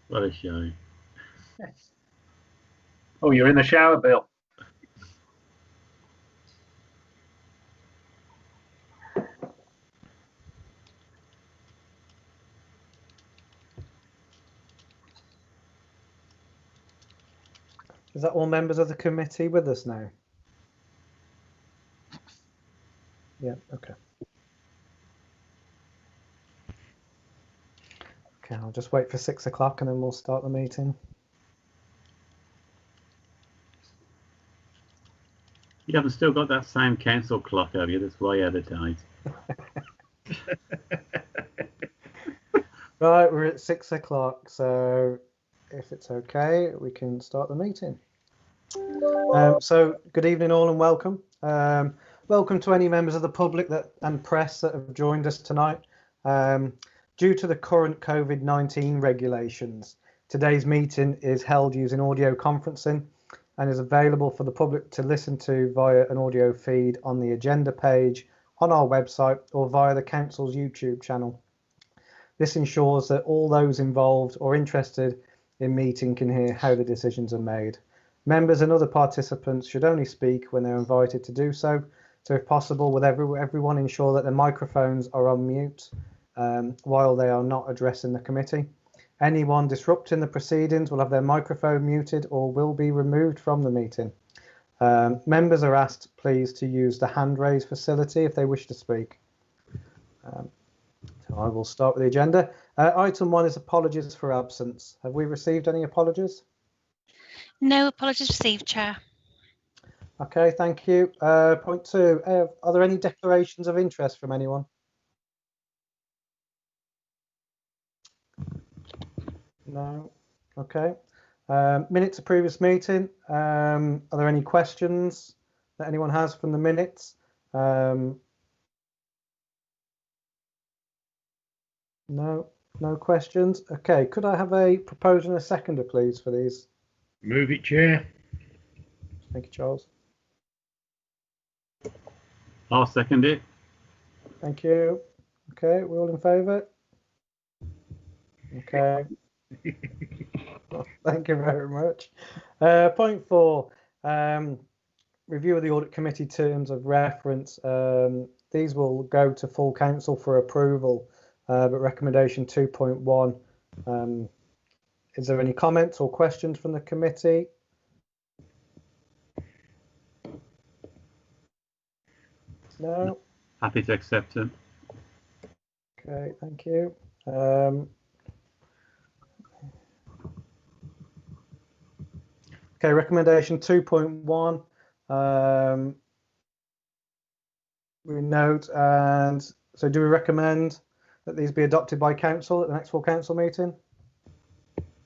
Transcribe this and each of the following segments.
What a show. Oh, you're in the shower, Bill. Is that all members of the committee with us now? Yeah, okay. Okay, I'll just wait for 6 o'clock and then we'll start the meeting. You haven't still got that same council clock, have you? That's why you advertise. Right, we're at 6 o'clock, so if it's okay, we can start the meeting. So good evening all and welcome. Welcome to any members of the public and press that have joined us tonight. Due to the current COVID-19 regulations, today's meeting is held using audio conferencing and is available for the public to listen to via an audio feed on the agenda page on our website or via the council's YouTube channel. This ensures that all those involved or interested in meeting can hear how the decisions are made. Members and other participants should only speak when they're invited to do so. So if possible, with everyone ensure that their microphones are on mute while they are not addressing the committee. Anyone disrupting the proceedings will have their microphone muted or will be removed from the meeting. Members are asked, please, to use the hand raise facility if they wish to speak. So I will start with the agenda. Item 1 is apologies for absence. Have we received any apologies? No apologies received, Chair. Okay, thank you. Point 2, are there any declarations of interest from anyone? No. Okay. Minutes of previous meeting. Are there any questions that anyone has from the minutes? No questions. Okay, could I have a proposer and a seconder, please, for these? Move it, Chair. Thank you, Charles. I'll second it. Thank you. Okay, we're all in favour? Okay. Thank you very much. Point 4, review of the audit committee terms of reference. These will go to full council for approval, but recommendation 2.1. Is there any comments or questions from the committee? No? Happy to accept it. Okay, thank you. Okay, recommendation 2.1. We note, and so do we recommend that these be adopted by council at the next full council meeting?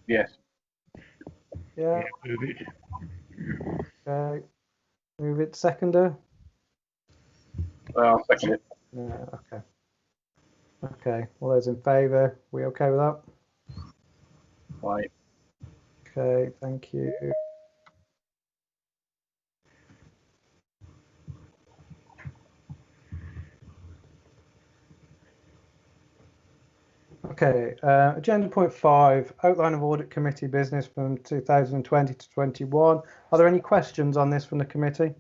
Yes. Yeah. Move it. Okay. Move it, seconder. I'll second it. Yeah, okay. Okay, all those in favour, we okay with that? Right. Okay, thank you. Okay, agenda point 5, outline of audit committee business from 2020 to 21. Are there any questions on this from the committee?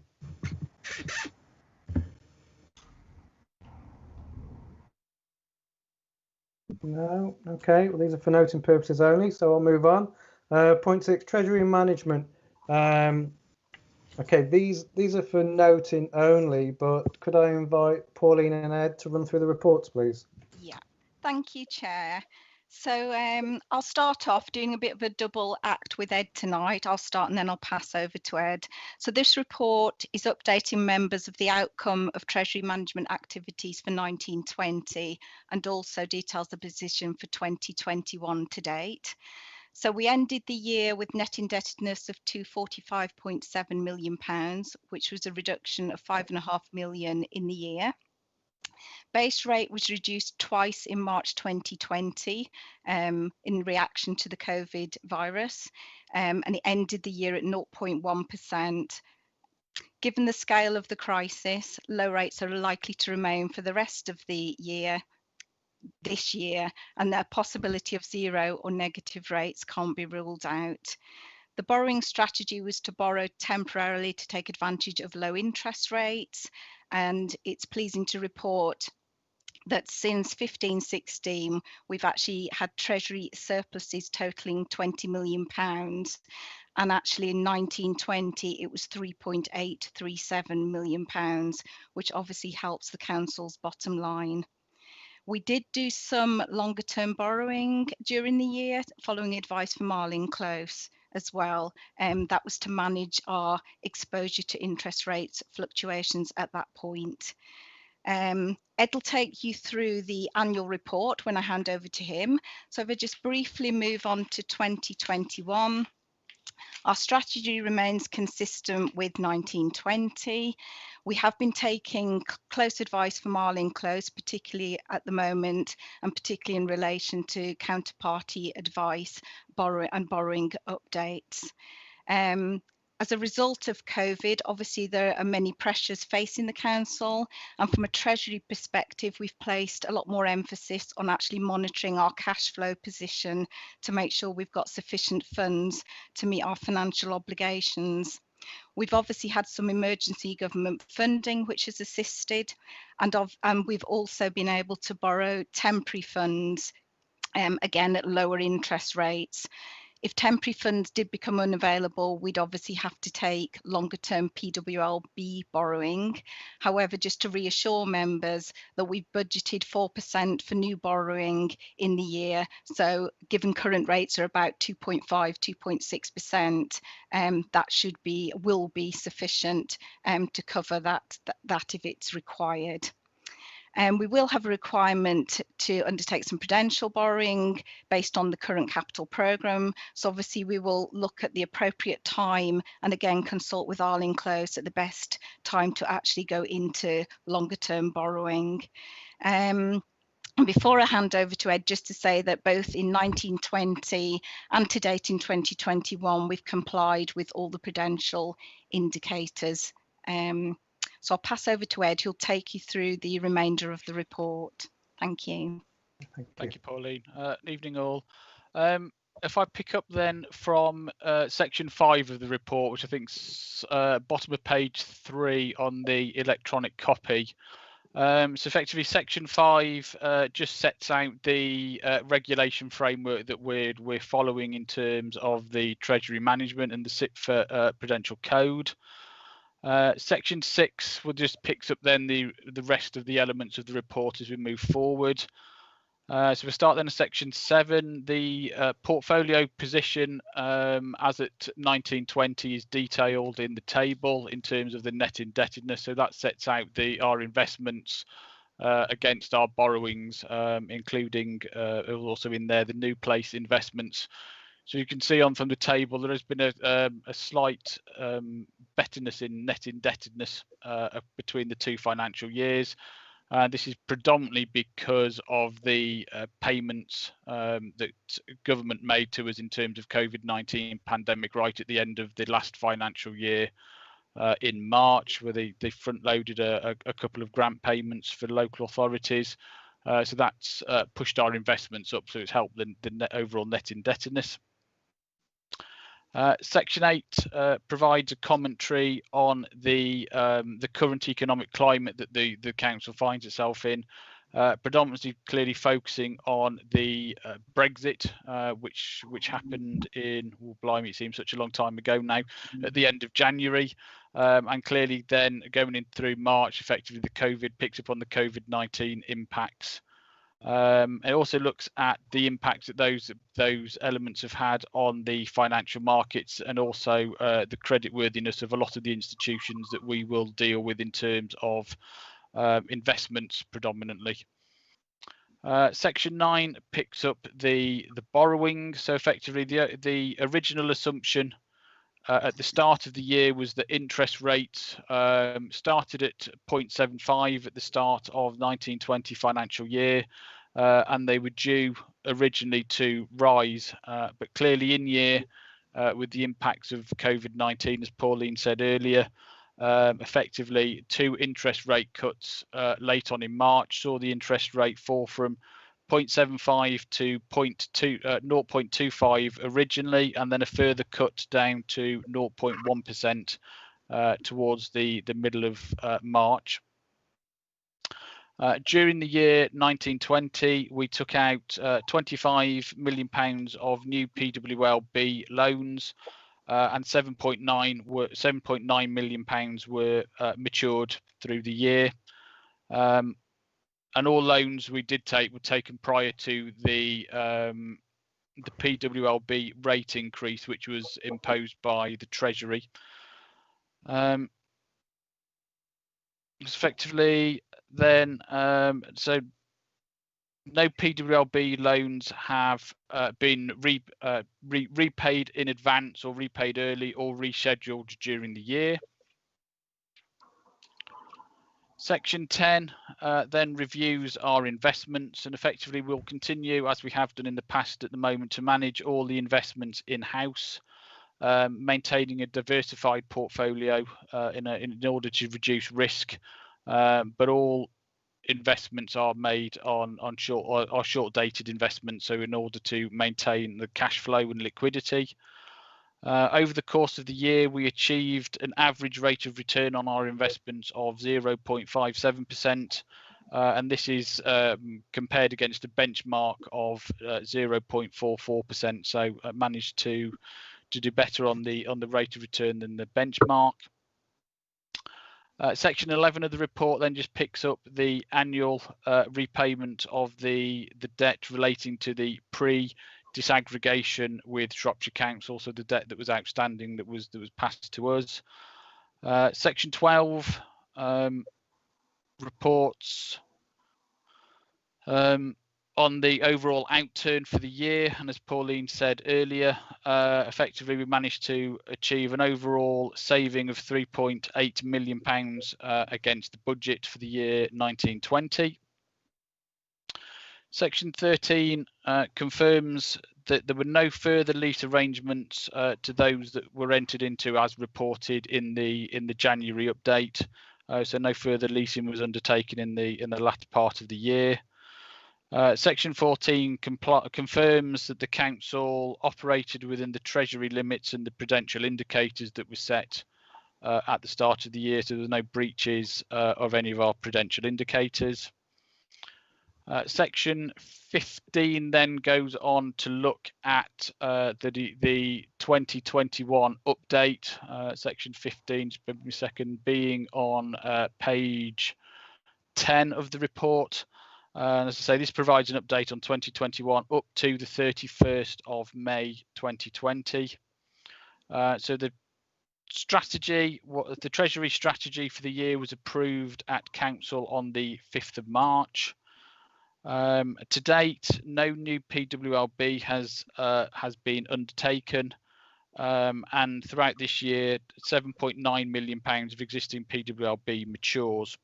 No. Okay, well, these are for noting purposes only, so I'll move on. Point 6, treasury management. Okay, these are for noting only, but could I invite Pauline and Ed to run through the reports, please? Yeah, thank you, Chair. So I'll start off doing a bit of a double act with Ed tonight. I'll start and then I'll pass over to Ed. So this report is updating members of the outcome of Treasury management activities for 1920 and also details the position for 2021 to date. So we ended the year with net indebtedness of £245.7 million, which was a reduction of £5.5 million in the year. Base rate was reduced twice in March 2020 in reaction to the COVID virus, and it ended the year at 0.1%. Given the scale of the crisis, low rates are likely to remain for the rest of the year. this year, and the possibility of zero or negative rates can't be ruled out. The borrowing strategy was to borrow temporarily to take advantage of low interest rates, and it's pleasing to report that since 15-16 we've actually had treasury surpluses totaling £20 million, and actually in 19-20 it was £3.837 million, which obviously helps the council's bottom line. We did do some longer term borrowing during the year following advice from Marlin Close as well. That was to manage our exposure to interest rates fluctuations at that point. Ed will take you through the annual report when I hand over to him. So if I just briefly move on to 2021. Our strategy remains consistent with 1920. We have been taking close advice from Marlin Close, particularly at the moment, and particularly in relation to counterparty advice, borrowing updates. As a result of COVID, obviously there are many pressures facing the council, and from a treasury perspective, we've placed a lot more emphasis on actually monitoring our cash flow position to make sure we've got sufficient funds to meet our financial obligations. We've obviously had some emergency government funding which has assisted, and we've also been able to borrow temporary funds, again at lower interest rates. If temporary funds did become unavailable, we'd obviously have to take longer term PWLB borrowing. However, just to reassure members that we've budgeted 4% for new borrowing in the year. So given current rates are about 2.5, 2.6%, that will be sufficient to cover that if it's required. We will have a requirement to undertake some prudential borrowing based on the current capital programme. So obviously we will look at the appropriate time and again consult with Arlene Close at the best time to actually go into longer term borrowing. And before I hand over to Ed, just to say that both in 1920 and to date in 2021, we've complied with all the prudential indicators. So I'll pass over to Ed, who'll take you through the remainder of the report. Thank you. Thank you, Pauline. Evening all. If I pick up then from section 5 of the report, which I think's bottom of page 3 on the electronic copy. So effectively section 5 just sets out the regulation framework that we're following in terms of the Treasury management and the SIPFA Prudential Code. Section 6 will just picks up then the rest of the elements of the report as we move forward. So we'll start then at section 7. The portfolio position as at 1920 is detailed in the table in terms of the net indebtedness. So that sets out our investments against our borrowings, including also in there the new place investments. So you can see on from the table there has been a slight betterness in net indebtedness between the two financial years. This is predominantly because of the payments that government made to us in terms of COVID-19 pandemic right at the end of the last financial year in March, where they front loaded a couple of grant payments for local authorities. So that's pushed our investments up, so it's helped the overall net indebtedness. Section 8 provides a commentary on the current economic climate that the council finds itself in, predominantly clearly focusing on the Brexit, which happened in, oh blimey, it seems such a long time ago now, at the end of January, and clearly then going in through March, effectively the COVID picks up on the COVID-19 impacts. It also looks at the impact that those elements have had on the financial markets and also the creditworthiness of a lot of the institutions that we will deal with in terms of investments predominantly. Section 9 picks up the borrowing. So effectively the original assumption at the start of the year was that interest rates started at 0.75 at the start of 1920 financial year, and they were due originally to rise, but clearly in year with the impacts of COVID-19, as Pauline said earlier, effectively 2 interest rate cuts late on in March saw the interest rate fall from 0.75 to 0.25 originally, and then a further cut down to 0.1% towards the middle of March. During the year 1920, we took out £25 million of new PWLB loans, and 7.9 million pounds were matured through the year. And all loans we did take were taken prior to the PWLB rate increase, which was imposed by the Treasury. Effectively, then, so no PWLB loans have been repaid in advance or repaid early or rescheduled during the year. Section 10 then reviews our investments, and effectively we'll continue, as we have done in the past at the moment, to manage all the investments in-house, maintaining a diversified portfolio in order to reduce risk, but all investments are made on short-dated investments, so in order to maintain the cash flow and liquidity. Over the course of the year, we achieved an average rate of return on our investments of 0.57%, and this is compared against a benchmark of 0.44%. So managed to do better on the rate of return than the benchmark. Section 11 of the report then just picks up the annual repayment of the debt relating to the pre-disaggregation with Shropshire Council, so the debt that was outstanding that was passed to us. Section 12 reports on the overall outturn for the year, and as Pauline said earlier, effectively we managed to achieve an overall saving of £3.8 million against the budget for the year 1920. Section 13 confirms that there were no further lease arrangements to those that were entered into as reported in the January update. So no further leasing was undertaken in the latter part of the year. Section 14 confirms that the council operated within the Treasury limits and the prudential indicators that were set at the start of the year, so there were no breaches of any of our prudential indicators. Section 15 then goes on to look at the 2021 update. Section 15, just give me a second, being on page 10 of the report. As I say, this provides an update on 2021 up to the 31st of May 2020. So the strategy, the Treasury strategy for the year was approved at Council on the 5th of March. To date, no new PWLB has been undertaken, and throughout this year, £7.9 million of existing PWLB matures.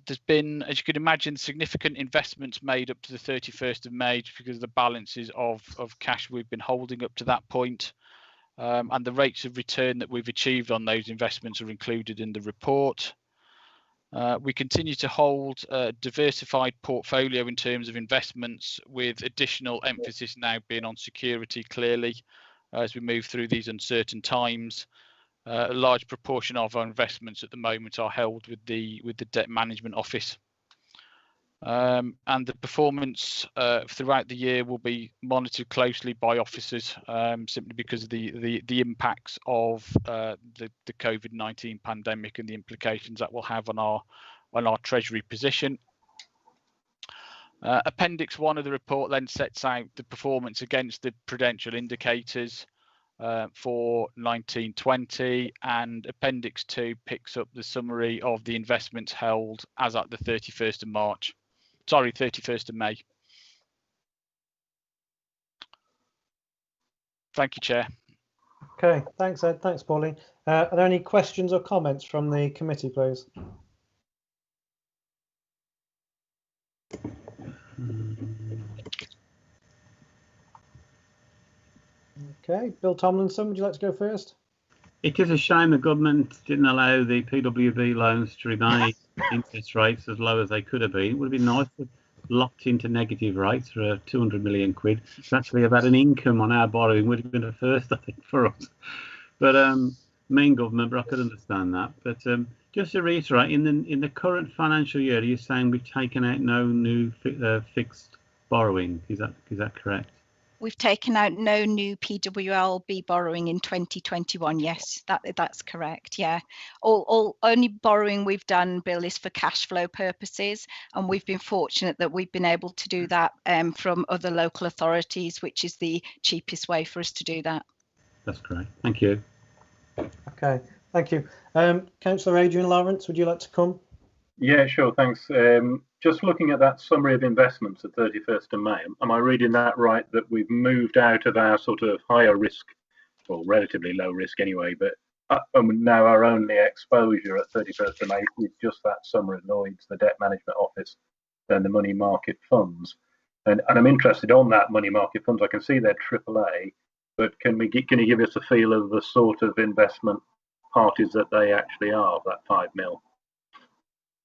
There's been, as you can imagine, significant investments made up to the 31st of May because of the balances of cash we've been holding up to that point. And the rates of return that we've achieved on those investments are included in the report. We continue to hold a diversified portfolio in terms of investments, with additional emphasis now being on security, clearly, as we move through these uncertain times. A large proportion of our investments at the moment are held with the Debt Management Office. And the performance throughout the year will be monitored closely by officers, simply because of the impacts of the COVID-19 pandemic and the implications that will have on our Treasury position. Appendix 1 of the report then sets out the performance against the prudential indicators for 1920, and Appendix 2 picks up the summary of the investments held as at the 31st of March. Sorry, 31st of May. Thank you, Chair. Okay, thanks, Ed. Thanks, Pauline. Are there any questions or comments from the committee, please? Okay, Bill Tomlinson, would you like to go first? It is a shame the government didn't allow the PWB loans to remain interest rates as low as they could have been. It would have been nice to locked into negative rates for 200 million quid. To actually have had an income on our borrowing would have been a first, I think, for us. But main government, but I could understand that. But just to reiterate, in the current financial year, you're saying we've taken out no new fixed borrowing. Is that correct? We've taken out no new PWLB borrowing in 2021. Yes, that's correct. Yeah, all only borrowing we've done, Bill, is for cash flow purposes, and we've been fortunate that we've been able to do that from other local authorities, which is the cheapest way for us to do that. That's correct. Thank you. Okay, thank you. Councillor Adrian Lawrence, would you like to come? Yeah, sure. Thanks. Just looking at that summary of investments at 31st of May, am I reading that right, that we've moved out of our sort of higher risk, or relatively low risk anyway, but now our only exposure at 31st of May is just that summary of Lloyd's, the debt management office, then the money market funds. And I'm interested on that money market funds. I can see they're AAA, but can you give us a feel of the sort of investment parties that they actually are, that 5 mil?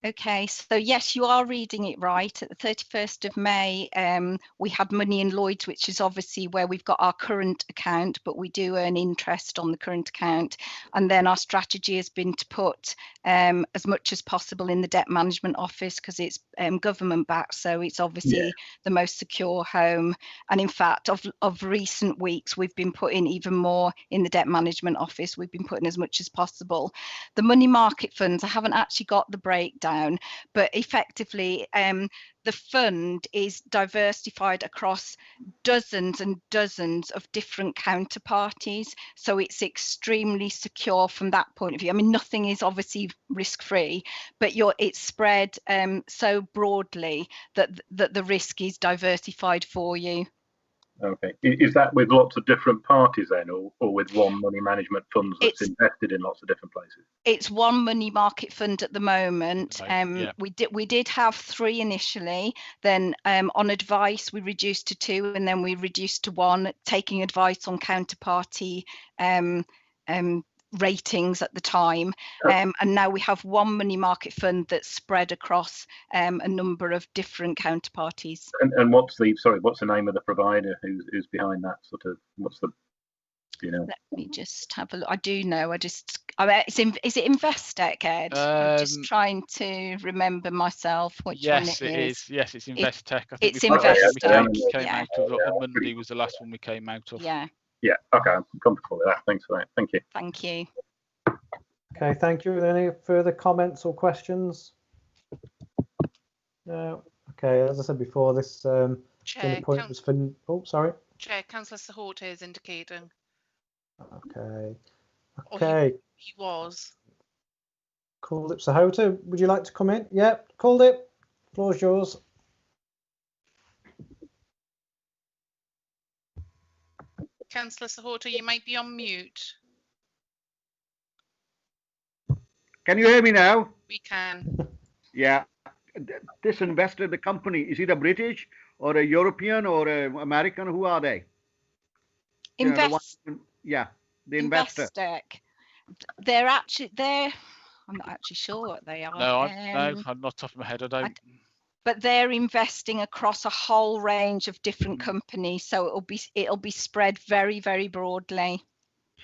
Okay, so yes, you are reading it right. At the 31st of May, we had money in Lloyd's, which is obviously where we've got our current account, but we do earn interest on the current account. And then our strategy has been to put as much as possible in the debt management office, because it's government backed, so it's obviously the most secure home. And in fact, of recent weeks, we've been putting even more in the debt management office. We've been putting as much as possible. The money market funds, I haven't actually got the breakdown, but effectively the fund is diversified across dozens and dozens of different counterparties, so it's extremely secure from that point of view. I mean, nothing is obviously risk-free, but it's spread so broadly that the risk is diversified for you. Okay. Is that with lots of different parties then, or with one money management funds that's invested in lots of different places? It's one money market fund at the moment. Yeah. We did have 3 initially. Then on advice we reduced to 2, and then we reduced to 1, taking advice on counterparty ratings at the time. And now we have one money market fund that's spread across a number of different counterparties. And what's the name of the provider who's behind that sort of? Let me just have a look. I do know. is it Investec, Ed? I'm just trying to remember myself which one it is. Yes, it's Investec. I think it's Investec. Came out of on Monday was the last one we came out of. Yeah. Yeah. Okay. I'm comfortable with that. Thanks for that. Thank you. Thank you. Okay, thank you. Are there any further comments or questions? No. Okay, as I said before, this Chair, point was for. Oh, sorry. Chair, Councillor Sahorte is indicating. Okay. Okay. He was. Called it. Sahota, would you like to come in? Yep, called it. Floor's yours. Councillor Sahorte, you might be on mute. Can you hear me now? We can. Yeah. This investor, the company, is it a British or a European or an American? Who are they? The investor. Investec. I'm not actually sure what they are. No, I'm not top of my head. I don't. But they're investing across a whole range of different companies, so it'll be spread very, very broadly.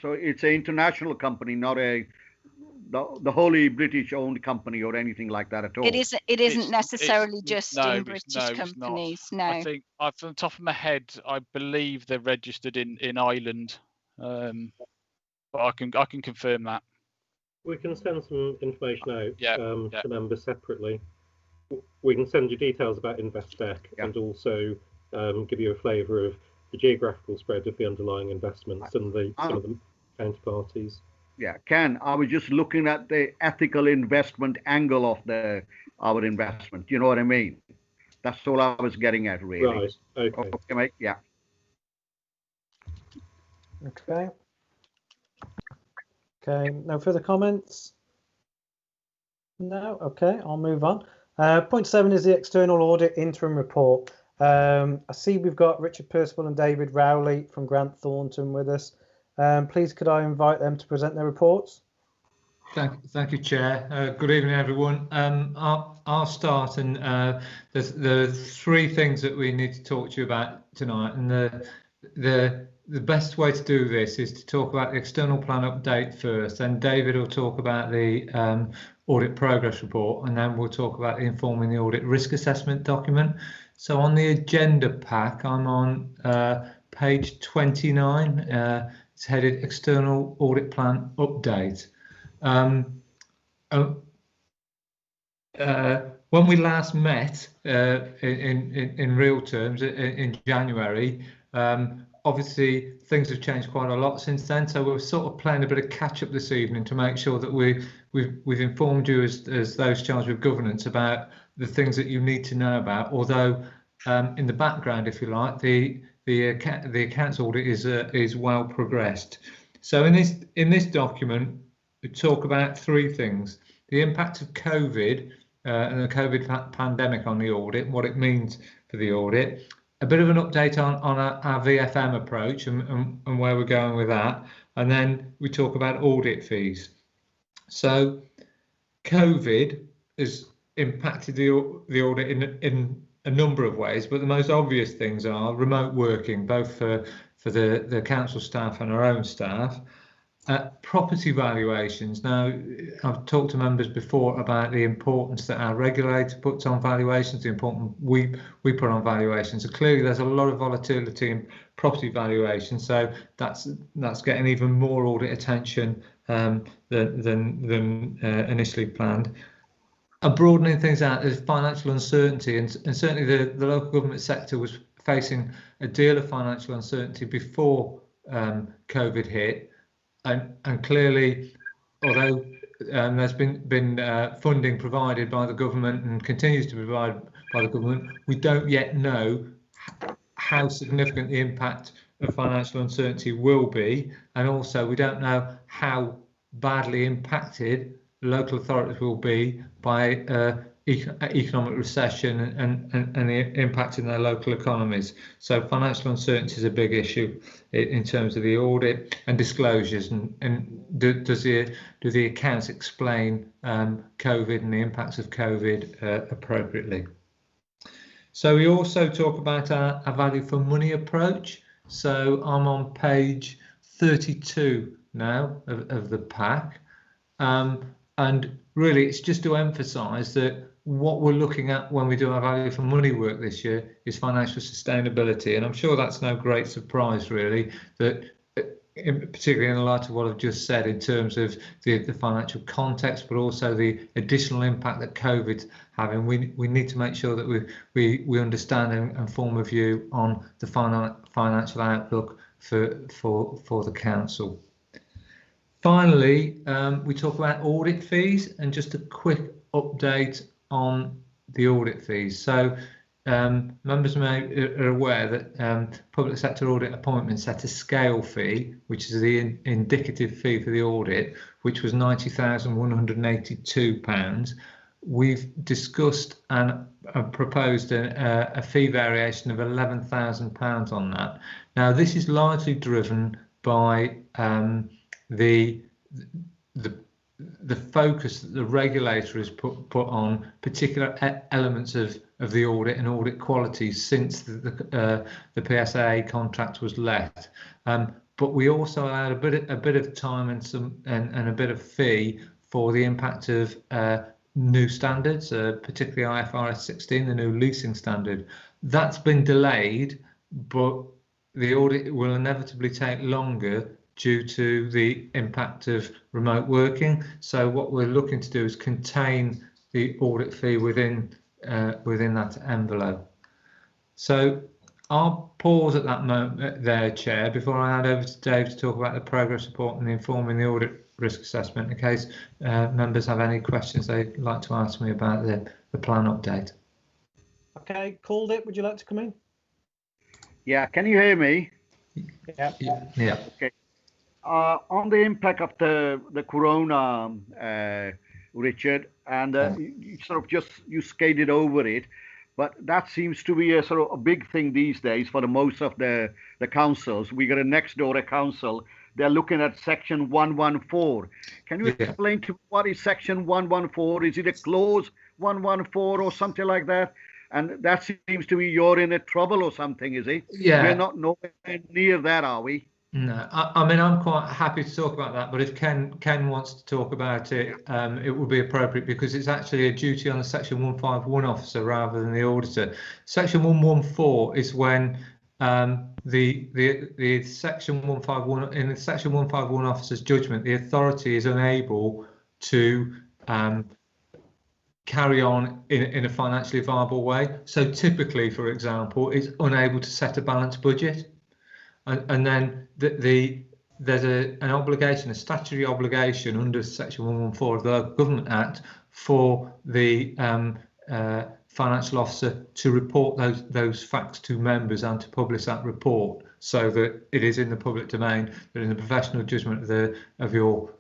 So it's an international company, not the wholly British owned company or anything like that at all. It isn't necessarily just in British companies. No. I think off the top of my head, I believe they're registered in Ireland, but I can confirm that. We can send some information out to members separately. We can send you details about Investec and also give you a flavour of the geographical spread of the underlying investments and some of the counterparties. Yeah, Ken, I was just looking at the ethical investment angle of our investment. You know what I mean? That's all I was getting at, really. Right. Okay. Okay, mate. Yeah. Okay. Okay. No further comments? No. Okay. I'll move on. Point 7 is the external audit interim report. I see we've got Richard Percival and David Rowley from Grant Thornton with us. Please, could I invite them to present their reports? Thank you, Chair. Good evening, everyone. I'll start, and there are three things that we need to talk to you about tonight. And the best way to do this is to talk about the external plan update first. Then David will talk about the audit progress report, and then we'll talk about informing the audit risk assessment document. So on the agenda pack, I'm on page 29. It's headed External Audit Plan Update. When we last met in real terms in January, obviously things have changed quite a lot since then. So we're sort of playing a bit of catch up this evening to make sure that we've informed you as those charged with governance about the things that you need to know about. Although in the background, if you like, the accounts audit is well progressed. So in this document, we talk about three things: the impact of COVID and the COVID pandemic on the audit, what it means for the audit, a bit of an update on our VFM approach and where we're going with that, and then we talk about audit fees. So COVID has impacted the audit in a number of ways, but the most obvious things are remote working, both for the council staff and our own staff. Property valuations. Now, I've talked to members before about the importance that our regulator puts on valuations, the importance we put on valuations. So clearly, there's a lot of volatility in property valuation, so that's getting even more audit attention than initially planned. And broadening things out, there's financial uncertainty, and certainly the local government sector was facing a deal of financial uncertainty before COVID hit. And clearly, although there's been funding provided by the government and continues to be provided by the government, we don't yet know how significant the impact of financial uncertainty will be, and also we don't know how badly impacted local authorities will be by economic recession and the impact in their local economies. So financial uncertainty is a big issue in terms of the audit and disclosures. And do the accounts explain COVID and the impacts of COVID appropriately? So we also talk about our value for money approach. So I'm on page 32 now of the pack. And really, it's just to emphasise that what we're looking at when we do our value for money work this year is financial sustainability. And I'm sure that's no great surprise, really, that particularly in the light of what I've just said in terms of the financial context, but also the additional impact that COVID's having, we need to make sure that we understand and form a view on the financial outlook for the council. Finally, we talk about audit fees, and just a quick update on the audit fees. So members are aware that public sector audit appointments set a scale fee, which is the indicative fee for the audit, which was £90,182. We've discussed and proposed a fee variation of £11,000 on that. Now, this is largely driven by the focus that the regulator has put on particular elements of the audit and audit quality since the PSA contract was let. But we also allowed a bit of time and a bit of fee for the impact of new standards, particularly IFRS 16, the new leasing standard. That's been delayed, but the audit will inevitably take longer due to the impact of remote working. So what we're looking to do is contain the audit fee within that envelope. So I'll pause at that moment there, Chair, before I hand over to Dave to talk about the progress report and informing the audit risk assessment, in case members have any questions they'd like to ask me about the plan update. Okay, called it. Would you like to come in? Yeah, can you hear me? Yeah. Okay. On the impact of the corona, Richard, and you sort of you skated over it, But that seems to be a sort of a big thing these days for most of the councils. We got a next door council. They're looking at section 114. Can you explain to me what is section 114? Is it a clause 114 or something like that? And that seems to be you're in a trouble or something, is it? Yeah. We're not nowhere near that, are we? No, I mean, I'm quite happy to talk about that, but if Ken wants to talk about it, it would be appropriate because it's actually a duty on the Section 151 officer rather than the auditor. Section 114 is when the Section 151, in the Section 151 officer's judgment, the authority is unable to carry on in a financially viable way. So typically, for example, it's unable to set a balanced budget. And then there's an obligation, a statutory obligation under Section 114 of the Local Government Act for the financial officer to report those facts to members and to publish that report so that it is in the public domain, that in the professional judgment of your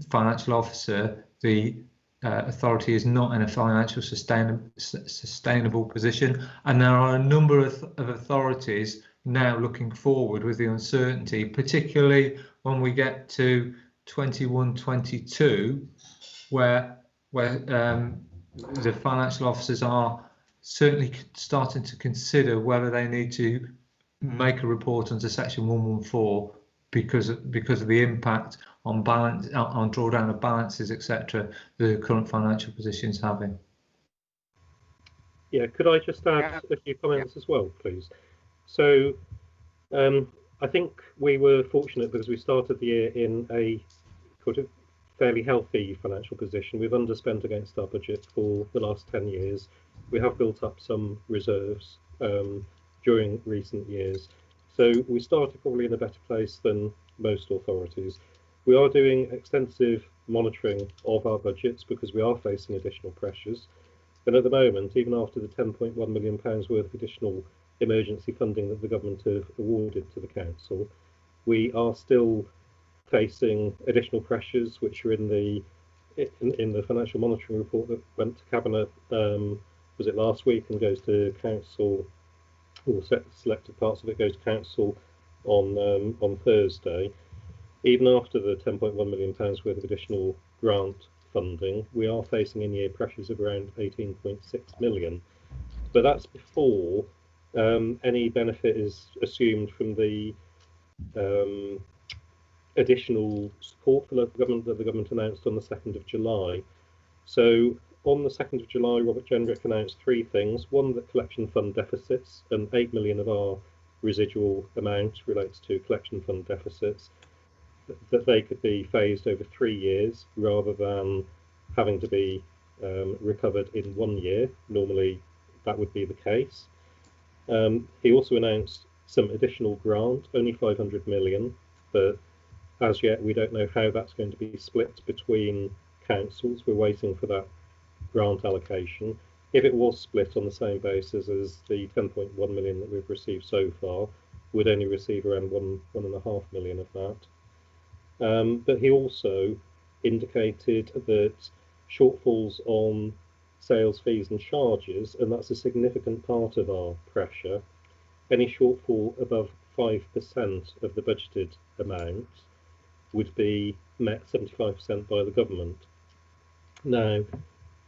financial officer, the authority is not in a financial sustainable position. And there are a number of authorities now looking forward with the uncertainty, particularly when we get to 21-22, where the financial officers are certainly starting to consider whether they need to make a report under Section 114 because of the impact on balance, on drawdown of balances, etc. the current financial position is having. Yeah, could I just add a few comments as well, please? So I think we were fortunate because we started the year in a sort of fairly healthy financial position. We've underspent against our budget for the last 10 years. We have built up some reserves during recent years. So we started probably in a better place than most authorities. We are doing extensive monitoring of our budgets because we are facing additional pressures. And at the moment, even after the £10.1 million worth of additional emergency funding that the government have awarded to the council, we are still facing additional pressures which are in the financial monitoring report that went to cabinet was it last week and goes to council, or selected parts of it goes to council on Thursday. Even after the £10.1 million worth of additional grant funding, we are facing in-year pressures of around 18.6 million, but that's before any benefit is assumed from the additional support for local government that the government announced on the 2nd of July. So on the 2nd of July, Robert Jendrick announced three things. One, that collection fund deficits, and 8 million of our residual amount relates to collection fund deficits, that they could be phased over 3 years rather than having to be recovered in 1 year. Normally that would be the case. He also announced some additional grant, only 500 million, but as yet we don't know how that's going to be split between councils. We're waiting for that grant allocation. If it was split on the same basis as the 10.1 million that we've received so far, we'd only receive around 1.5 million of that. But he also indicated that shortfulls on sales fees and charges, and that's a significant part of our pressure, any shortfall above 5% of the budgeted amount would be met 75% by the government. Now,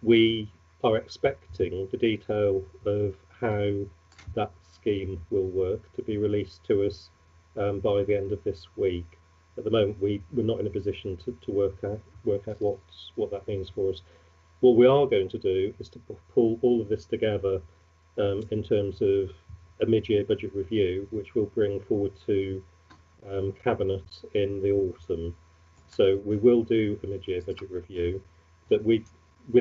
we are expecting the detail of how that scheme will work to be released to us by the end of this week. At the moment, we're not in a position to work out what that means for us. What we are going to do is to pull all of this together in terms of a mid-year budget review, which we'll bring forward to Cabinet in the autumn. So we will do a mid-year budget review, but with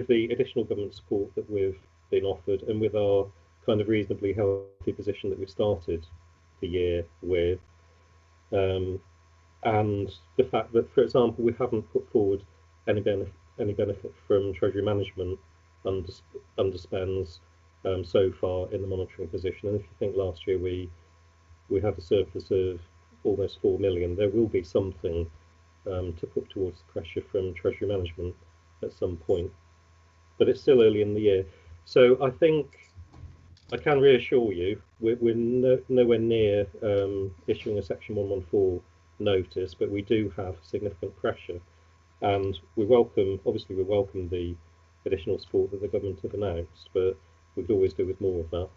the additional government support that we've been offered and with our kind of reasonably healthy position that we started the year with, and the fact that, for example, we haven't put forward any benefit from Treasury Management underspends so far in the monitoring position. And if you think last year we had a surplus of almost 4 million, there will be something to put towards the pressure from Treasury Management at some point. But it's still early in the year. So I think I can reassure you, we're nowhere near issuing a Section 114 notice, but we do have significant pressure, and obviously we welcome the additional support that the government have announced, but we could always do with more of that.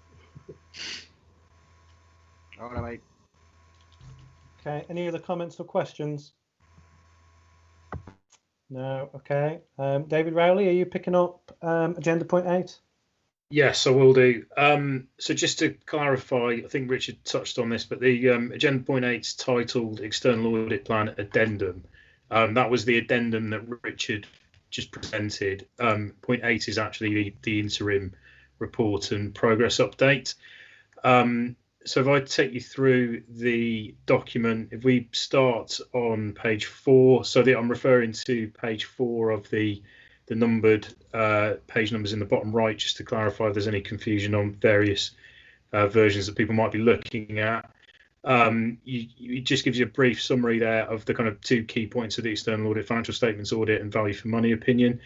All right, mate. Okay, any other comments or questions? No, okay. David Rowley, are you picking up agenda point 8? Yes, I will do. So just to clarify, I think Richard touched on this, but the agenda point 8 is titled External Audit Plan Addendum. That was the addendum that Richard just presented. Point 8 is actually the interim report and progress update. So if I take you through the document, if we start on page 4, so I'm referring to page 4 of the numbered page numbers in the bottom right, just to clarify if there's any confusion on various versions that people might be looking at. It just gives you a brief summary there of the kind of 2 key points of the external audit: financial statements audit and value for money opinion.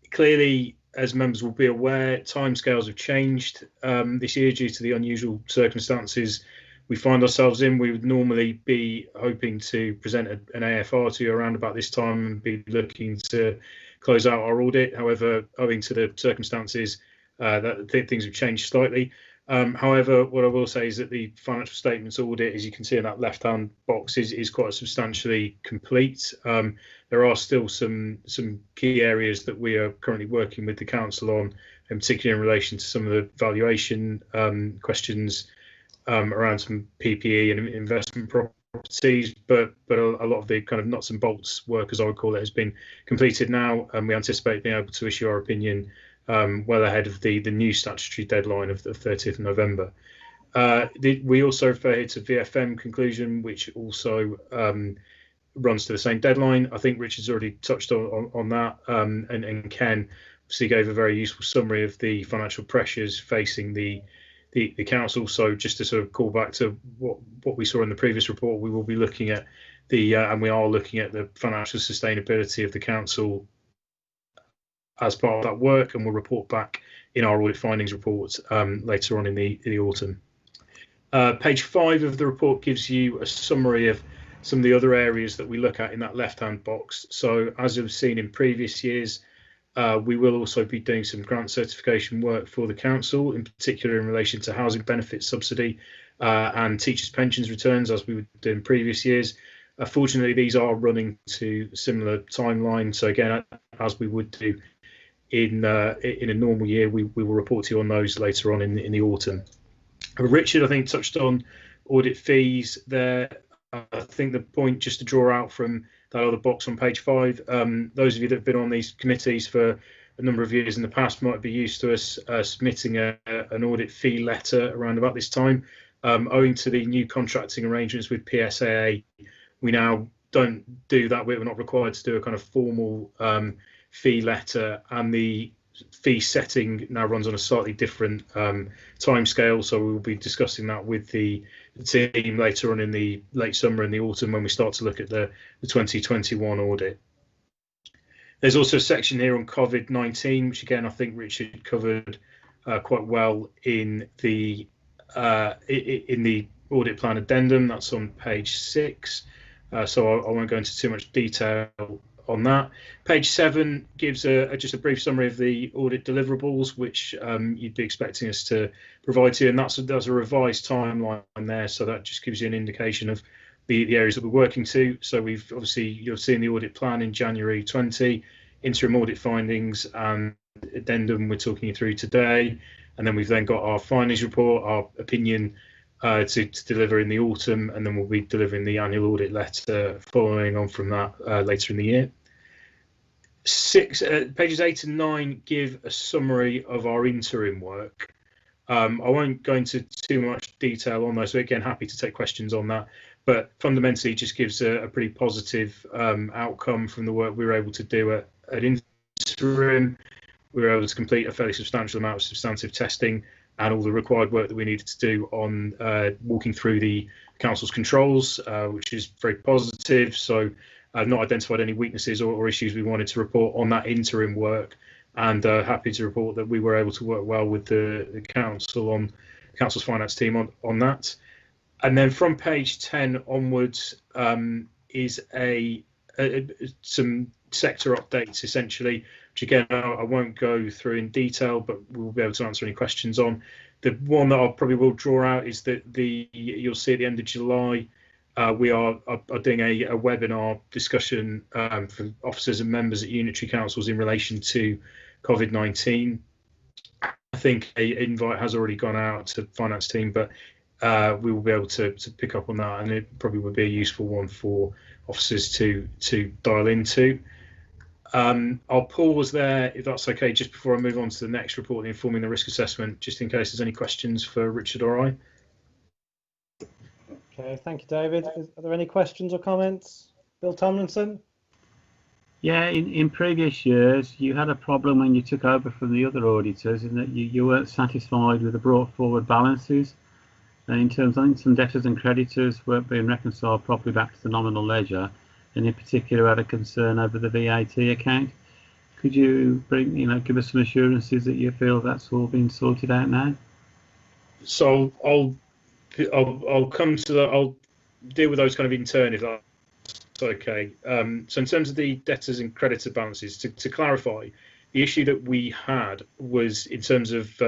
Clearly, as members will be aware, timescales have changed this year due to the unusual circumstances we find ourselves in. We would normally be hoping to present an AFR to you around about this time and be looking to close out our audit. However, owing to the circumstances, things have changed slightly. However, what I will say is that the financial statements audit, as you can see in that left-hand box, is quite substantially complete. There are still some key areas that we are currently working with the council on, in particular in relation to some of the valuation questions around some PPE and investment properties, but a lot of the kind of nuts and bolts work, as I would call it, has been completed now, and we anticipate being able to issue our opinion well ahead of the new statutory deadline of the 30th of November. We also refer here to VFM conclusion, which also runs to the same deadline. I think Richard's already touched on that, and Ken obviously gave a very useful summary of the financial pressures facing the council. So just to sort of call back to what we saw in the previous report, we will be looking at and we are looking at the financial sustainability of the council as part of that work, and we'll report back in our audit findings report later on in the autumn. Page 5 of the report gives you a summary of some of the other areas that we look at in that left-hand box. So as you've seen in previous years, we will also be doing some grant certification work for the council, in particular in relation to housing benefits subsidy and teachers' pensions returns, as we would do in previous years. Fortunately, these are running to similar timelines. So again, as we would do in a normal year, we will report to you on those later on in the autumn. Richard, I think, touched on audit fees there. I think the point just to draw out from that other box on page 5, those of you that have been on these committees for a number of years in the past might be used to us submitting an audit fee letter around about this time. Owing to the new contracting arrangements with PSAA, we now don't do that. We're not required to do a kind of formal fee letter, and the fee setting now runs on a slightly different timescale. So we will be discussing that with the team later on in the late summer and the autumn when we start to look at the 2021 audit. There's also a section here on COVID-19, which again I think Richard covered quite well in the audit plan addendum. That's on page 6. So I won't go into too much detail on that. Page 7 gives just a brief summary of the audit deliverables, which you'd be expecting us to provide to you, and that's a revised timeline there. So that just gives you an indication of the areas that we're working to. So we've obviously, you'll see in the audit plan in January 20, interim audit findings and addendum we're talking you through today, and then we've then got our findings report, our opinion to deliver in the autumn, and then we'll be delivering the annual audit letter following on from that later in the year. Pages 8 and 9 give a summary of our interim work. I won't go into too much detail on those, so again, happy to take questions on that, but fundamentally it just gives a pretty positive outcome from the work we were able to do at interim. We were able to complete a fairly substantial amount of substantive testing and all the required work that we needed to do on walking through the council's controls, which is very positive. So I've not identified any weaknesses or issues we wanted to report on that interim work. and happy to report that we were able to work well with the council on the council's finance team on that. And then from page 10 onwards is some sector updates essentially, which again I won't go through in detail, but we'll be able to answer any questions on. The one that I probably will draw out is that you'll see at the end of July we are doing a webinar discussion for officers and members at unitary councils in relation to COVID-19. I think an invite has already gone out to the finance team, but we will be able to pick up on that, and it probably would be a useful one for officers to dial into. I'll pause there, if that's okay, just before I move on to the next report, informing the risk assessment, just in case there's any questions for Richard or I. Okay, thank you, David. Are there any questions or comments? Bill Tomlinson? Yeah, in previous years, you had a problem when you took over from the other auditors in that you weren't satisfied with the brought forward balances. And in terms, I think some debtors and creditors weren't being reconciled properly back to the nominal ledger, and in particular had a concern over the VAT account. Could you give us some assurances that you feel that's all been sorted out now? So I'll come to that. I'll deal with those kind of in turn, if that's okay. So in terms of the debtors and creditor balances, to clarify, the issue that we had was in terms of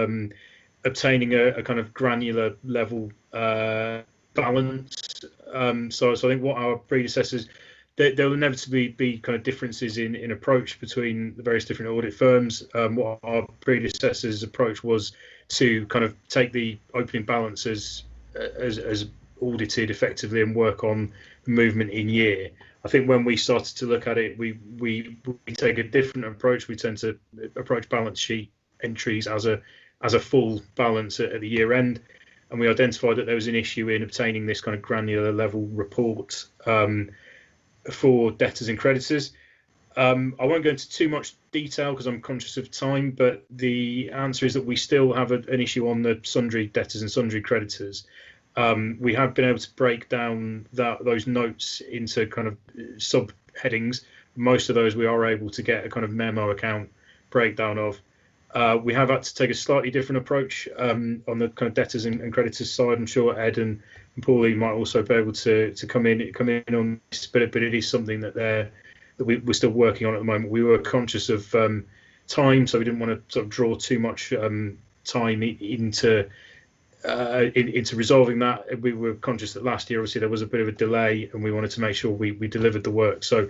obtaining a kind of granular level balance. So I think what our predecessors, there will inevitably be kind of differences in approach between the various different audit firms. What our predecessors' approach was to kind of take the opening balance as audited effectively and work on the movement in year. I think when we started to look at it, we take a different approach. We tend to approach balance sheet entries as a full balance at the year end, and we identified that there was an issue in obtaining this kind of granular level report for debtors and creditors. I won't go into too much detail because I'm conscious of time, but the answer is that we still have an issue on the sundry debtors and sundry creditors. We have been able to break down those notes into kind of subheadings. Most of those we are able to get a kind of memo account breakdown of. We have had to take a slightly different approach on the kind of debtors and creditors side. I'm sure Ed and Paulie might also be able to come in on this, but it is something that we're still working on at the moment. We were conscious of time, so we didn't want to sort of draw too much time into resolving that. We were conscious that last year, obviously, there was a bit of a delay, and we wanted to make sure we delivered the work. So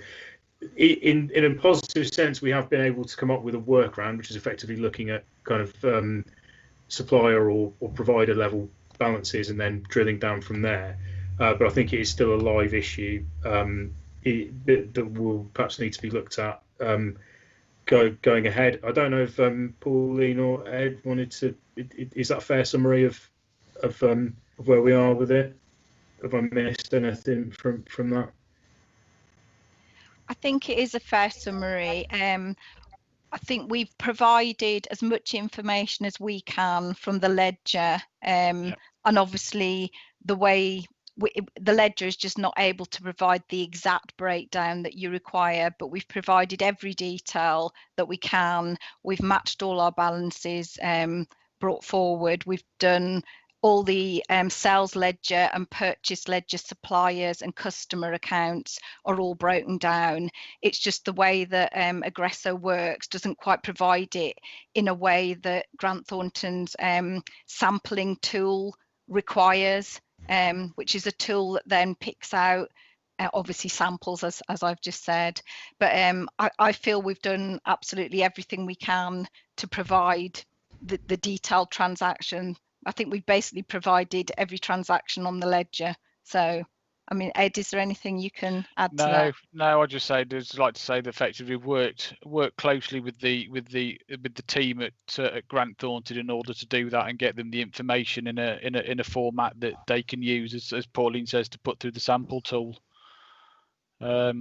in a positive sense, we have been able to come up with a workaround, which is effectively looking at kind of supplier or provider level balances and then drilling down from there. But I think it is still a live issue that will perhaps need to be looked at going ahead. I don't know if Pauline or Ed wanted to. Is that a fair summary of where we are with it? Have I missed anything from that? I think it is a fair summary. I think we've provided as much information as we can from the ledger, and obviously the way the ledger is just not able to provide the exact breakdown that you require, but we've provided every detail that we can. We've matched all our balances brought forward. We've done all the sales ledger and purchase ledger suppliers and customer accounts are all broken down. It's just the way that Aggresso works doesn't quite provide it in a way that Grant Thornton's sampling tool requires, which is a tool that then picks out obviously samples as I've just said. But I feel we've done absolutely everything we can to provide the detailed transaction. I think we've basically provided every transaction on the ledger. So, I mean, Ed, is there anything you can add to that? No. I just like to say that effectively worked closely with the team at Grant Thornton in order to do that and get them the information in a format that they can use, as Pauline says, to put through the sample tool. So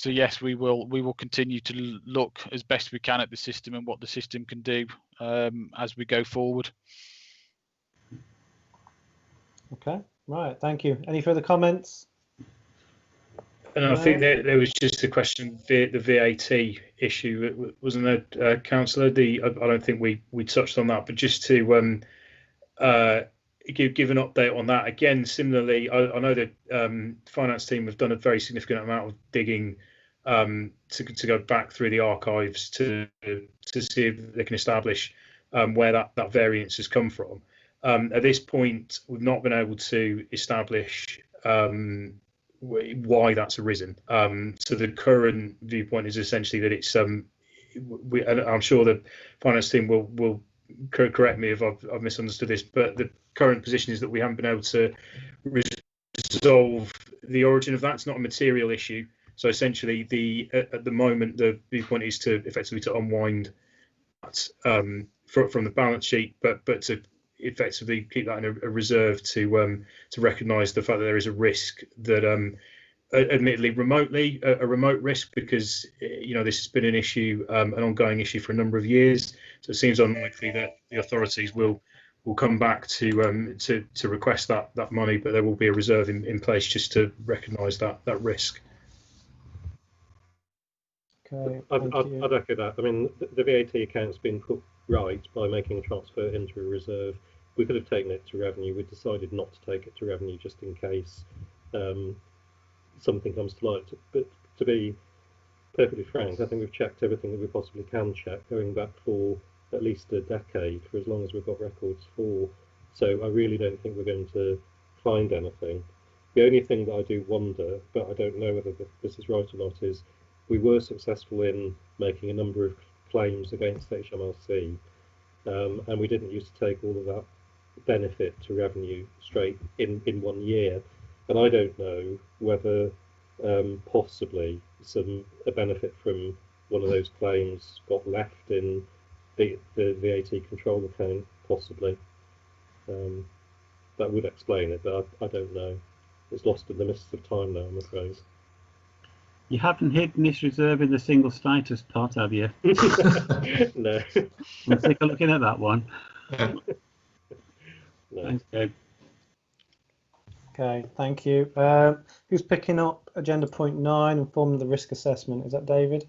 yes, we will continue to look as best we can at the system and what the system can do as we go forward. Okay, right, thank you. Any further comments? And I think there was just a question, the VAT issue, wasn't there, Councillor? I don't think we touched on that, but just to give an update on that again. Similarly, I know that finance team have done a very significant amount of digging to go back through the archives to see if they can establish where that variance has come from. At this point, we've not been able to establish why that's arisen. So the current viewpoint is essentially that it's and I'm sure the finance team will correct me if I've misunderstood this, but the current position is that we haven't been able to resolve the origin of that. It's not a material issue. So essentially, at the moment, the viewpoint is to effectively to unwind that from the balance sheet, but to effectively keep that in a reserve to recognise the fact that there is a risk that, admittedly, remotely a remote risk, because this has been an issue, an ongoing issue for a number of years. So it seems unlikely that the authorities will come back to request that money, but there will be a reserve in place just to recognise that risk. Okay, I'd echo that. I mean, the VAT account's been put right by making a transfer into a reserve. We could have taken it to revenue. We decided not to take it to revenue just in case something comes to light. But to be perfectly frank, I think we've checked everything that we possibly can check, going back for at least a decade, for as long as we've got records for. So I really don't think we're going to find anything. The only thing that I do wonder, but I don't know whether this is right or not, is we were successful in making a number of claims against HMRC, and we didn't used to take all of that benefit to revenue straight in 1 year. And I don't know whether possibly a benefit from one of those claims got left in the VAT control account, possibly. That would explain it, but I don't know. It's lost in the mists of time now, I'm afraid. You haven't hidden this reserve in the single status pot, have you? No. I'm sick of looking at that one. No. Thanks, Dave. Okay, thank you. Who's picking up agenda point 9 and forming the risk assessment? Is that David?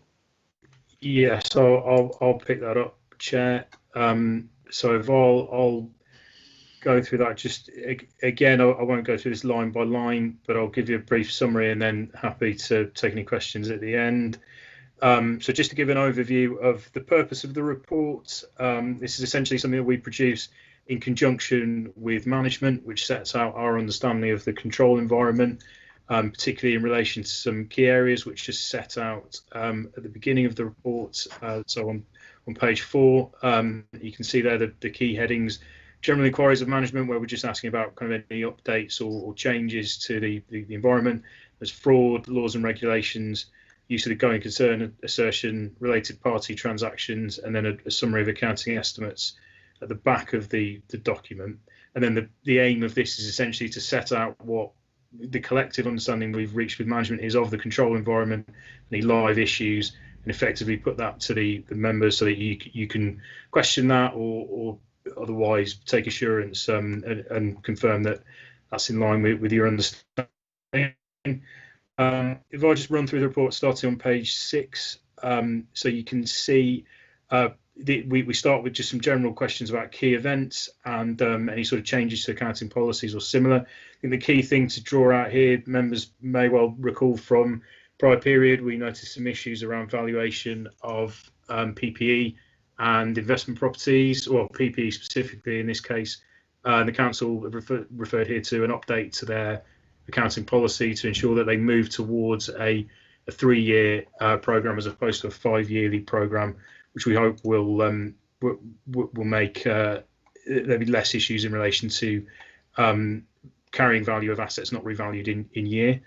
Yes, I'll pick that up, Chair. So if I'll go through that, just again, I won't go through this line by line, but I'll give you a brief summary and then happy to take any questions at the end. So just to give an overview of the purpose of the report, this is essentially something that we produce in conjunction with management, which sets out our understanding of the control environment, particularly in relation to some key areas which is set out at the beginning of the report. So on page 4, you can see there the key headings: general inquiries of management, where we're just asking about kind of any updates or changes to the environment. There's fraud, laws and regulations, use of the going concern assertion, related party transactions, and then a summary of accounting estimates at the back of the document. And then the aim of this is essentially to set out what the collective understanding we've reached with management is of the control environment, any live issues, and effectively put that to the members so that you can question that or otherwise take assurance and confirm that that's in line with your understanding. If I just run through the report starting on page 6, so you can see we start with just some general questions about key events and any sort of changes to accounting policies or similar. I think the key thing to draw out here, members may well recall from prior period, we noticed some issues around valuation of PPE and investment properties, or PPE specifically in this case. The council referred here to an update to their accounting policy to ensure that they move towards a 3-year programme as opposed to a 5-yearly programme, which we hope will make there'll be less issues in relation to carrying value of assets not revalued in year.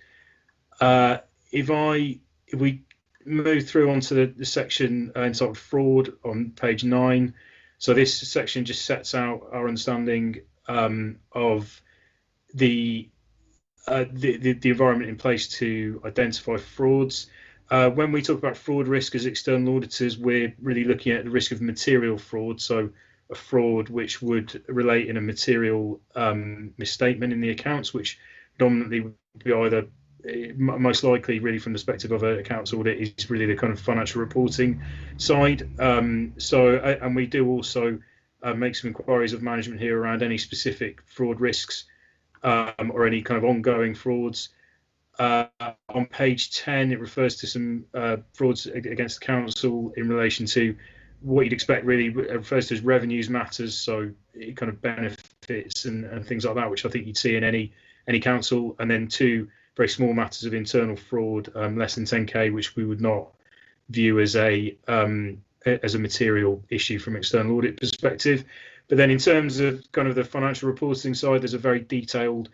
If we move through onto the section entitled fraud on page 9, so this section just sets out our understanding of the environment in place to identify frauds. When we talk about fraud risk as external auditors, we're really looking at the risk of material fraud, so a fraud which would relate in a material misstatement in the accounts, which predominantly would be either most likely, really, from the perspective of a accounts audit, is really the kind of financial reporting side. And we do also make some inquiries of management here around any specific fraud risks or any kind of ongoing frauds. On page 10, it refers to some frauds against the council in relation to what you'd expect, really. It refers to as revenues matters, so it kind of benefits and things like that, which I think you'd see in any council. And then 2 very small matters of internal fraud, less than 10k, which we would not view as a material issue from external audit perspective. But then in terms of kind of the financial reporting side, there's a very detailed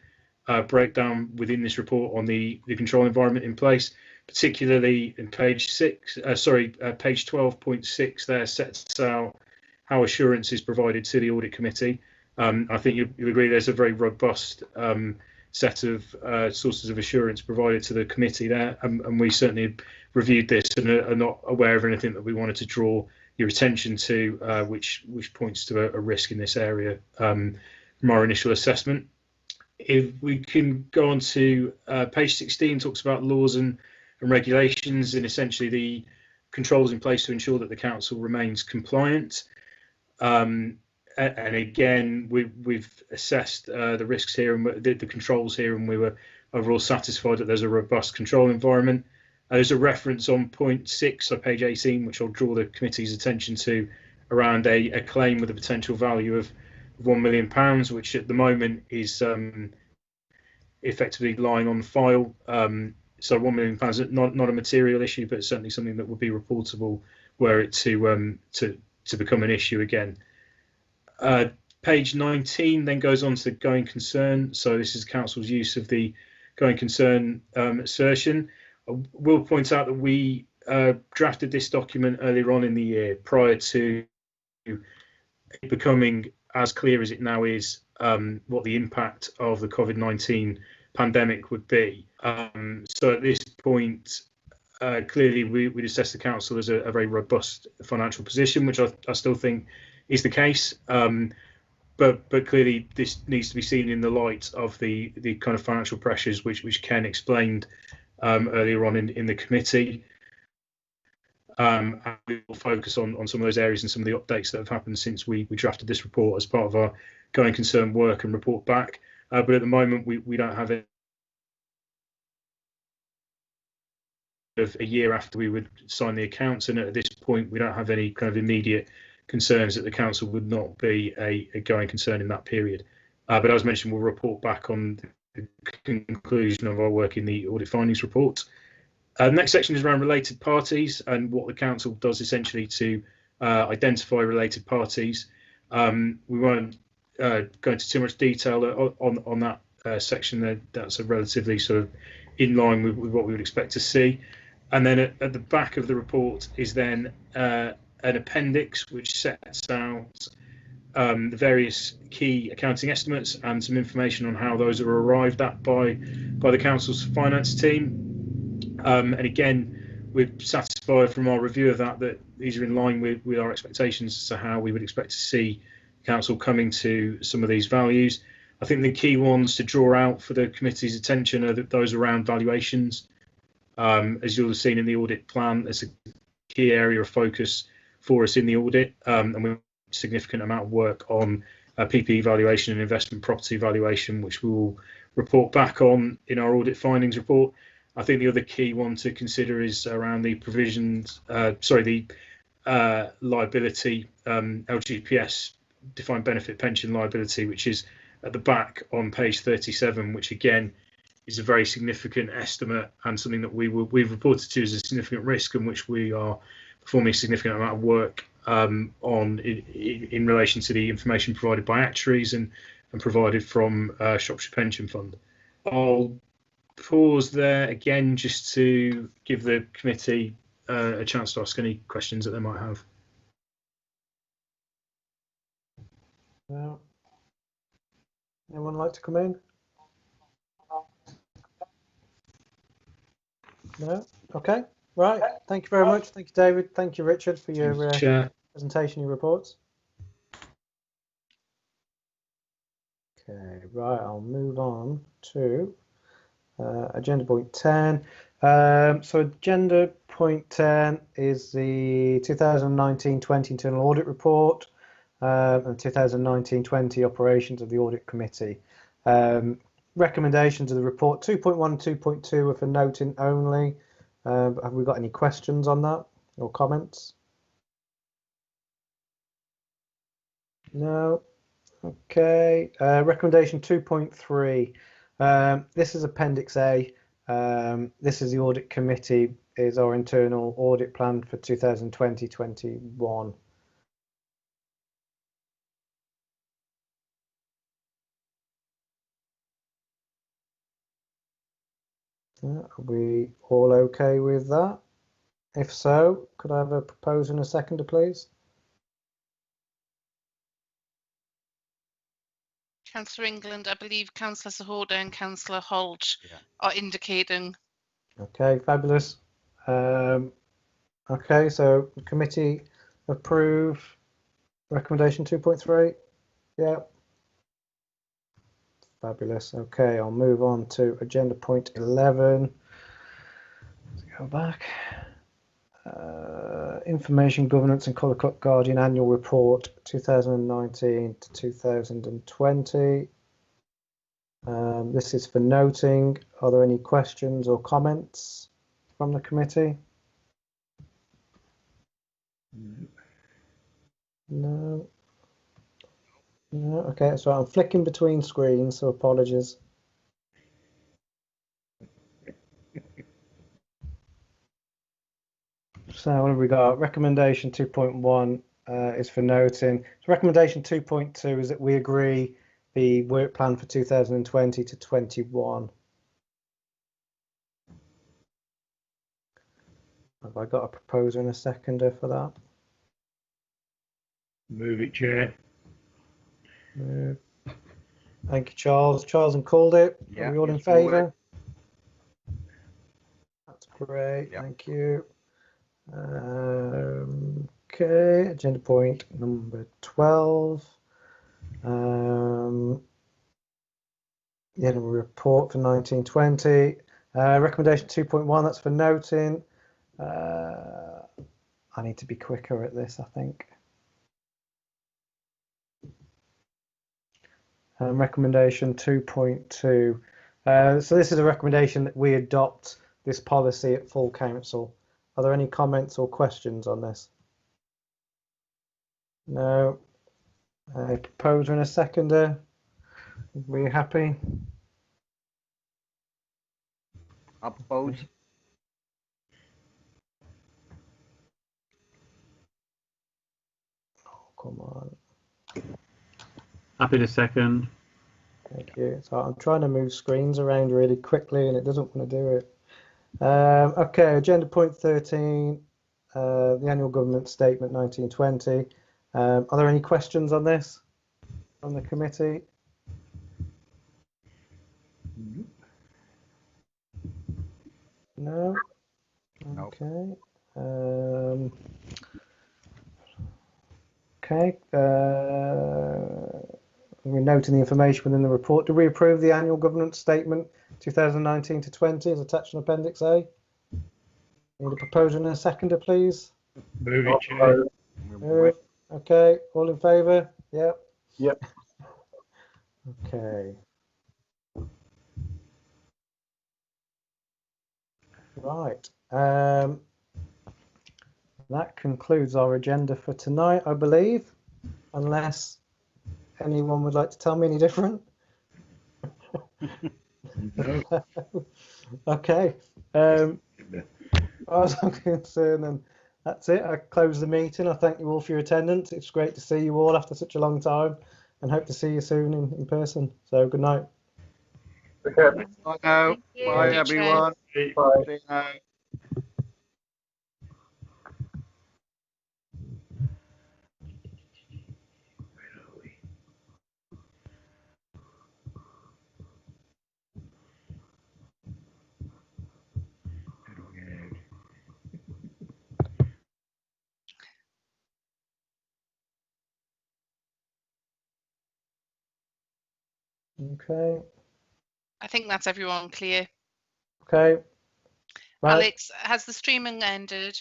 breakdown within this report on the control environment in place, particularly in page 12.6 there sets out how assurance is provided to the audit committee. I think you agree there's a very robust set of sources of assurance provided to the committee there, and we certainly reviewed this and are not aware of anything that we wanted to draw your attention to, which points to a risk in this area from our initial assessment. If we can go on to page 16, talks about laws and regulations and essentially the controls in place to ensure that the council remains compliant. And again, we've assessed the risks here and the controls here, and we were overall satisfied that there's a robust control environment. There's a reference on point 6, so page 18, which I'll draw the committee's attention to, around a claim with a potential value of £1 million, which at the moment is effectively lying on file. So £1 million is not a material issue, but certainly something that would be reportable were it to become an issue again. Page 19 then goes on to the going concern. So this is council's use of the going concern assertion. I will point out that we drafted this document earlier on in the year, prior to it becoming as clear as it now is what the impact of the COVID-19 pandemic would be. So at this point, clearly we'd assess the council as a very robust financial position, which I still think is the case. But clearly this needs to be seen in the light of the kind of financial pressures which Ken explained earlier on in the committee. And we will focus on some of those areas and some of the updates that have happened since we drafted this report as part of our going concern work and report back. But at the moment, we don't have it. Of a year after we would sign the accounts, and at this point, we don't have any kind of immediate concerns that the council would not be a going concern in that period. But as mentioned, we'll report back on the conclusion of our work in the audit findings report. The next section is around related parties and what the council does essentially to identify related parties. We won't go into too much detail on that section there. That's a relatively sort of in line with what we would expect to see. And then at the back of the report is then an appendix which sets out the various key accounting estimates and some information on how those are arrived at by the council's finance team. And again, we're satisfied from our review of that these are in line with our expectations as to how we would expect to see the council coming to some of these values. I think the key ones to draw out for the committee's attention are those around valuations. As you'll have seen in the audit plan, there's a key area of focus for us in the audit, and we have a significant amount of work on PPE valuation and investment property valuation, which we will report back on in our audit findings report. I think the other key one to consider is around the provisions, liability, LGPS, defined benefit pension liability, which is at the back on page 37, which again is a very significant estimate and something that we've reported to as a significant risk, and which we are performing a significant amount of work on in relation to the information provided by actuaries and provided from Shropshire Pension Fund. I'll pause there again just to give the committee a chance to ask any questions that they might have. No. Anyone like to come in? No? Okay. Right. Thank you very much. Thank you, David. Thank you, Richard, for your presentation, your reports. Okay. Right. I'll move on to Agenda point 10. So agenda point 10 is the 2019-20 internal audit report and 2019-20 operations of the audit committee. Recommendations of the report 2.1 and 2.2 are for noting only. Have we got any questions on that or comments? No. Okay. Recommendation 2.3. This is Appendix A. This is the audit committee, is our internal audit plan for 2020-21. Are we all okay with that? If so, could I have a proposer and a seconder, please? Councillor England, I believe Councillor Sahorda and Councillor Holt are indicating. Okay, fabulous. Okay, so the committee approve recommendation 2.3. Yeah. Fabulous. Okay, I'll move on to agenda point 11. Let's go back. Information Governance and Colour Cut Guardian Annual Report 2019 to 2020. This is for noting. Are there any questions or comments from the committee? No. No. Okay, so I'm flicking between screens, so apologies. So what have we got? Recommendation 2.1 is for noting. So recommendation 2.2 is that we agree the work plan for 2020 to 21. Have I got a proposer and a seconder for that? Move it, Chair. Move. Thank you, Charles. Charles and called it. Yeah, Are we all in yes, called it. favour? That's great. Yeah. Thank you. Okay, agenda point number 12. The annual report for 1920. Recommendation 2.1, that's for noting. I need to be quicker at this, I think. Recommendation 2.2. So this is a recommendation that we adopt this policy at full council. Are there any comments or questions on this? No. A proposer and a seconder. Were you happy? I propose. Oh, come on. Happy to second. Thank you. So I'm trying to move screens around really quickly and it doesn't want to do it. Okay, agenda point 13, the annual government statement 1920. Are there any questions on this from the committee? No? Okay. Okay. We're noting the information within the report. Do we approve the annual governance statement 2019 to 20 as attached in Appendix A? Need a proposer and a seconder, please. Move it, Chair. Move. Okay. All in favour? Yep. Yep. Okay. Right. That concludes our agenda for tonight, I believe, unless anyone would like to tell me any different. No. Okay. As far as I'm concerned, then that's it. I close the meeting. I thank you all for your attendance. It's great to see you all after such a long time and hope to see you soon in person. So good night. Okay. Bye now. Thank you. Bye, Chair. everyone. Bye. See you now. Okay. I think that's everyone clear. Okay. Right. Alex, has the streaming ended?